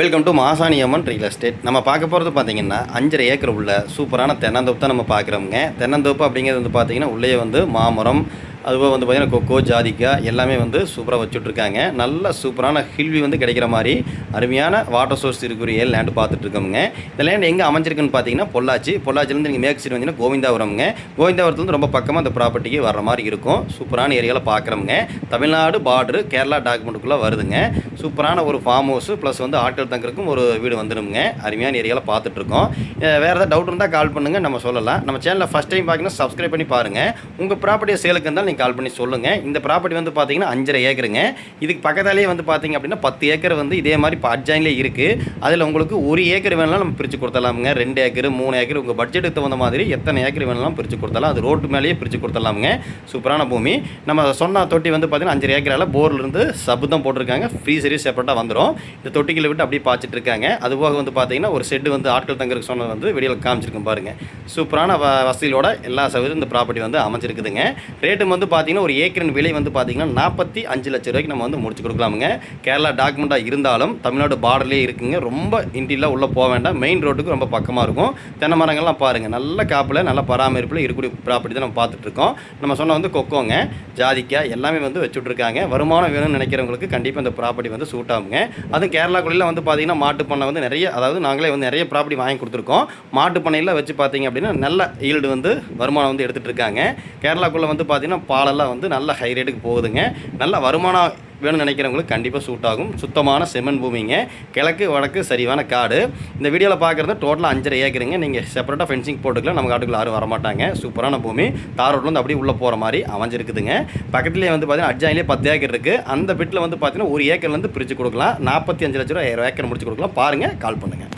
Welcome to Masani Amman real estate. நம்ம பார்க்க போகிறது பார்த்தீங்கன்னா 5.5 ஏக்கர் உள்ள சூப்பரான தென்னந்தோப்பு தான் நம்ம பார்க்குறோங்க. தென்னந்தோப்பு அப்படிங்கிறது வந்து பார்த்தீங்கன்னா உள்ளே வந்து மாமரம், அதுபோக வந்து பார்த்திங்கன்னா கொக்கோ, ஜாதிக்காய் எல்லாமே வந்து சூப்பராக வச்சுட்ருக்காங்க. நல்ல சூப்பரான ஹில்வி வந்து கிடைக்கிற மாதிரி அருமையான வாட்டர் சோர்ஸ் இருக்கிற லேண்டு பார்த்துட்ருக்கோங்க. இந்த லேண்ட் எங்கே அமைஞ்சிருக்குன்னு பார்த்தீங்கன்னா பொள்ளாச்சிலேருந்து நீங்கள் மேற்கு சைடு வந்தீங்கன்னா கோவிந்தாபுரம்ங்க. கோவிந்தாபுரத்துலேருந்து ரொம்ப பக்கமாக அந்த ப்ராப்பர்ட்டிக்கு வர்ற மாதிரி இருக்கும். சூப்பரான ஏரியாவில் பார்க்குறோங்க. தமிழ்நாடு பார்டரு கேரளா டாக்குமெண்ட்டுக்குள்ளே வருதுங்க. சூப்பரான ஒரு ஃபார்ம் ஹவுஸ் ப்ளஸ் வந்து ஆட்கள் தங்குறதுக்கும் ஒரு வீடு வந்துடுங்க. அருமையான ஏரியாவில் பார்த்துட்ருக்கோம். வேறு ஏதாவது டவுட் இருந்தால் கால் பண்ணுங்கள், நம்ம சொல்லலாம். நம்ம சேனலில் ஃபஸ்ட் டைம் பார்த்தீங்கன்னா சப்ஸ்கிரைப் பண்ணி பாருங்கள். உங்கள் ப்ராப்பர்ட்டியை சேலுக்கு இருந்தால் நீங்கள் கால் பண்ணி சொல்லுங்கள். இந்த ப்ராப்பர்ட்டி வந்து பார்த்தீங்கன்னா 5.5 ஏக்கருங்க. இதுக்கு பக்கத்தாலேயே வந்து பார்த்தீங்க அப்படின்னா 10 ஏக்கர் வந்து இதே மாதிரி அட்ஜாயின்லேயே இருக்குது. அதில் உங்களுக்கு 1 ஏக்கர் வேணாலும் நம்ம பிரித்து கொடுத்துடலாமுங்க. 2 ஏக்கர் 3 ஏக்கர் உங்கள் பட்ஜெட்டுக்கு தகுந்த மாதிரி எத்தனை ஏக்கர் வேணாலும் பிரித்து கொடுத்துடலாம். அது ரோட்டு மேலேயே பிரித்து கொடுத்துடலாமுங்க. சூப்பரான பூமி. நம்ம சொன்ன தொட்டி வந்து பார்த்தீங்கன்னா 5.5 ஏக்கரால் போர்லேருந்து சப்பு தான் போட்டிருக்காங்க. ஃப்ரீ சர்வீஸ் செப்பரேட்டாக வந்துடும். இந்த தொட்டிகளை விட்டு அப்படியே பாய்ச்சிட்டு இருக்காங்க. அதுபோக வந்து பார்த்தீங்கன்னா ஒரு ஷெட்டு வந்து ஆட்கள் தங்குறதுக்கு சொன்னது வந்து வெளியில் காமிச்சிருக்கும் பாருங்கள். சூப்பரான வசதியோட எல்லா சௌகரியம் இந்த ப்ராப்பர்ட்டி வந்து அமைச்சிருக்குதுங்க. ரேட்டும் வந்து பார்த்தீங்கன்னா ஒரு ஏக்கரின் விலை வந்து பார்த்தீங்கன்னா 45 லட்சம் ரூபாய்க்கு நம்ம வந்து முடிச்சு கொடுக்கலாமுங்க. கேரளா டாக்குமெண்ட்டாக இருந்தாலும் தமிழ்நாடு பார்டர்லேயே இருக்குங்க. ரொம்ப இன்டீரியலாக உள்ளே போக வேண்டாம். மெயின் ரோட்டுக்கு ரொம்ப பக்கமாக இருக்கும். தென்னை மரங்கள்லாம் பாருங்கள், நல்ல காப்பில் நல்ல பராமரிப்பில் இருக்கக்கூடிய ப்ராப்பர்ட்டி தான் நம்ம பார்த்துட்ருக்கோம். நம்ம சொன்ன வந்து கொக்கோங்க, ஜாதிக்காய் எல்லாமே வந்து வச்சுட்ருக்காங்க. வருமானம் வேணும்னு நினைக்கிறவங்களுக்கு கண்டிப்பாக இந்த ப்ராப்பர்ட்டி வந்து சூட் ஆகுங்க. அதுவும் கேரளாக்குள்ளே வந்து பார்த்தீங்கன்னா மாட்டு பண்ணை வந்து நிறைய, அதாவது நாங்களே வந்து நிறைய ப்ராப்பர்ட்டி வாங்கி கொடுத்துருக்கோம். மாட்டு பண்ணையில் வச்சு பார்த்தீங்க அப்படின்னா நல்ல ஈல்டு வந்து வருமானம் வந்து எடுத்துகிட்டு இருக்காங்க. கேரளாக்குள்ளே வந்து பார்த்தீங்கன்னா பாலெல்லாம் வந்து நல்ல ஹை ரேட்டுக்கு போகுதுங்க. நல்ல வருமானம் வேணும்னு நினைக்கிறவங்களுக்கு கண்டிப்பாக சூட் ஆகும். சுத்தமான செம்மண் பூமிங்க. கிழக்கு வடக்கு சரிவான காடு. இந்த வீடியோவில் பார்க்குறது டோட்டலாக 5.5 ஏக்கருங்க. நீங்கள் செப்பரேட்டாக ஃபென்சிங் போட்டுக்கலாம். நம்ம காட்டுக்குள்ள யாரும் வரமாட்டாங்க. சூப்பரான பூமி. தார் ரோட்லேருந்து அப்படியே உள்ளே போகிற மாதிரி அமைஞ்சிருக்குதுங்க. பக்கத்துலேயே வந்து பார்த்தீங்கன்னா அட்ஜாயிலே 10 ஏக்கர் இருக்குது. அந்த பிட்டில் வந்து பார்த்தீங்கன்னா 1 ஏக்கர்லேருந்து பிரித்து கொடுக்கலாம். 45 லட்ச ரூபா ஏக்கர் முடிச்சு கொடுக்கலாம். பாருங்கள், கால் பண்ணுங்கள்.